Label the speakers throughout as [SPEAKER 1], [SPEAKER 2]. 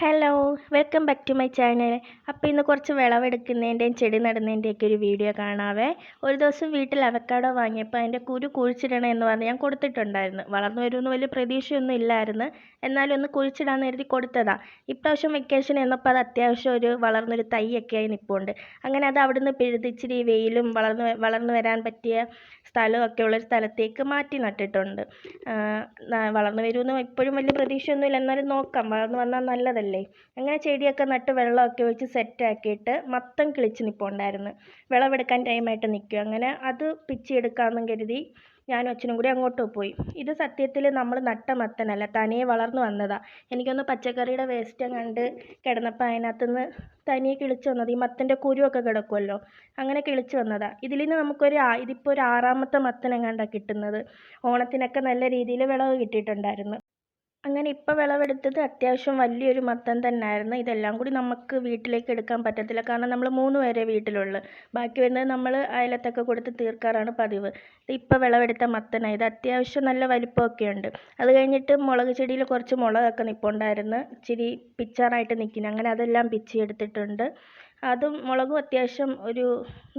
[SPEAKER 1] Hello, welcome back to my channel. അപ്പോൾ ഇന്ന് കുറച്ച് വിളവെടുക്കുന്നതിൻ്റെയും ചെടി നടുന്നതിൻ്റെയൊക്കെ ഒരു വീഡിയോ കാണാവേ. ഒരു ദിവസം വീട്ടിൽ അവക്കാഡോ വാങ്ങിയപ്പോൾ അതിൻ്റെ കുരു കുഴിച്ചിടണം എന്ന് പറഞ്ഞ് ഞാൻ കൊടുത്തിട്ടുണ്ടായിരുന്നു. വളർന്നു വരുമെന്ന് വലിയ പ്രതീക്ഷയൊന്നും ഇല്ലായിരുന്നു, എന്നാലും ഒന്ന് കുഴിച്ചിടാമെന്ന് കരുതി കൊടുത്തതാണ്. ഇപ്രാവശ്യം വെക്കേഷൻ എന്നപ്പോൾ അത് അത്യാവശ്യം ഒരു വളർന്നൊരു തൈയൊക്കെ ആയി നിൽപ്പുണ്ട്. അങ്ങനെ അത് അവിടുന്ന് പിഴുതിച്ചിരി വെയിലും വളർന്നു വരാൻ പറ്റിയ സ്ഥലമൊക്കെ ഉള്ളൊരു സ്ഥലത്തേക്ക് മാറ്റി നട്ടിട്ടുണ്ട്. വളർന്നു വരുമെന്ന് ഇപ്പോഴും വലിയ പ്രതീക്ഷയൊന്നുമില്ല, എന്നാലും നോക്കാം, വളർന്നു വന്നാൽ നല്ലതല്ലേ. അങ്ങനെ ചെടിയൊക്കെ നട്ട് വെള്ളമൊക്കെ ഒഴിച്ച് സെറ്റാക്കിയിട്ട് മത്തൻ കിളിച്ച് നിൽപ്പുണ്ടായിരുന്നു. വിളവെടുക്കാൻ ടൈമായിട്ട് നിൽക്കും. അങ്ങനെ അത് പിച്ചിയെടുക്കാമെന്നും കരുതി ഞാനും അച്ഛനും കൂടി അങ്ങോട്ട് പോയി. ഇത് സത്യത്തിൽ നമ്മൾ നട്ട മത്തനല്ല, തനിയെ വളർന്നു വന്നതാണ്. എനിക്കൊന്ന് പച്ചക്കറിയുടെ വേസ്റ്റ് കണ്ട് കിടന്നപ്പോൾ അതിനകത്തുനിന്ന് തനിയെ കിളിച്ച് വന്നത്. ഈ മത്തൻ്റെ കുരുവൊക്കെ കിടക്കുമല്ലോ, അങ്ങനെ കിളിച്ച് വന്നതാണ്. ഇതിൽ നിന്ന് ഇതിപ്പോൾ ഒരു 6ാമത്തെ മത്തൻ എങ്ങാണ്ടാണ് കിട്ടുന്നത്. ഓണത്തിനൊക്കെ നല്ല രീതിയിൽ വിളവ് കിട്ടിയിട്ടുണ്ടായിരുന്നു. അങ്ങനെ ഇപ്പോൾ വിളവെടുത്തത് അത്യാവശ്യം വലിയൊരു മത്തൻ തന്നെയായിരുന്നു. ഇതെല്ലാം കൂടി നമുക്ക് വീട്ടിലേക്ക് എടുക്കാൻ പറ്റത്തില്ല, കാരണം നമ്മൾ 3 പേരെ വീട്ടിലുള്ളൂ. ബാക്കി വരുന്നത് നമ്മൾ അയലത്തൊക്കെ കൊടുത്ത് തീർക്കാറാണ് പതിവ്. ഇപ്പോൾ വിളവെടുത്ത മത്തനാണ്. ഇത് അത്യാവശ്യം നല്ല വലിപ്പമൊക്കെ ഉണ്ട്. അത് കഴിഞ്ഞിട്ട് മുളക് ചെടിയിൽ കുറച്ച് മുളകൊക്കെ നിൽപ്പുണ്ടായിരുന്നു, ഇച്ചിരി പിച്ചാറായിട്ട് നിൽക്കുന്നു. അങ്ങനെ അതെല്ലാം പിച്ചിയെടുത്തിട്ടുണ്ട്. അതും മുളകും അത്യാവശ്യം ഒരു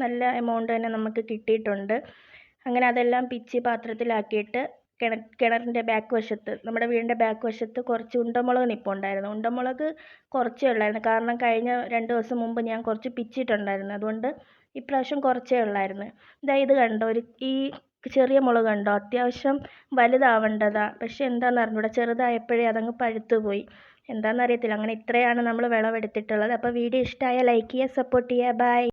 [SPEAKER 1] നല്ല എമൗണ്ട് തന്നെ നമുക്ക് കിട്ടിയിട്ടുണ്ട്. അങ്ങനെ അതെല്ലാം പിച്ചി പാത്രത്തിലാക്കിയിട്ട് കിണറിൻ്റെ ബാക്ക് വശത്ത്, നമ്മുടെ വീടിൻ്റെ ബാക്ക് വശത്ത് കുറച്ച് ഉണ്ടമുളക് നിൽപ്പുണ്ടായിരുന്നു. ഉണ്ടമുളക് കുറച്ചേ ഉള്ളായിരുന്നു, കാരണം കഴിഞ്ഞ 2 ദിവസം മുമ്പ് ഞാൻ കുറച്ച് പിച്ചിട്ടുണ്ടായിരുന്നു. അതുകൊണ്ട് ഇപ്രാവശ്യം കുറച്ചേ ഉള്ളായിരുന്നു. ഇത് കണ്ടോ, ഈ ചെറിയ മുളക് കണ്ടോ, അത്യാവശ്യം വലുതാവേണ്ടതാണ്. പക്ഷെ എന്താണെന്ന് അറിഞ്ഞൂടാ, ചെറുതായപ്പോഴേ അതങ്ങ് പഴുത്തു പോയി. എന്താണെന്നറിയത്തില്ല. അങ്ങനെ ഇത്രയാണ് നമ്മൾ വിളവെടുത്തിട്ടുള്ളത്. അപ്പോൾ വീഡിയോ ഇഷ്ടമായാൽ ലൈക്ക് ചെയ്യുക, സപ്പോർട്ട് ചെയ്യുക. ബൈ.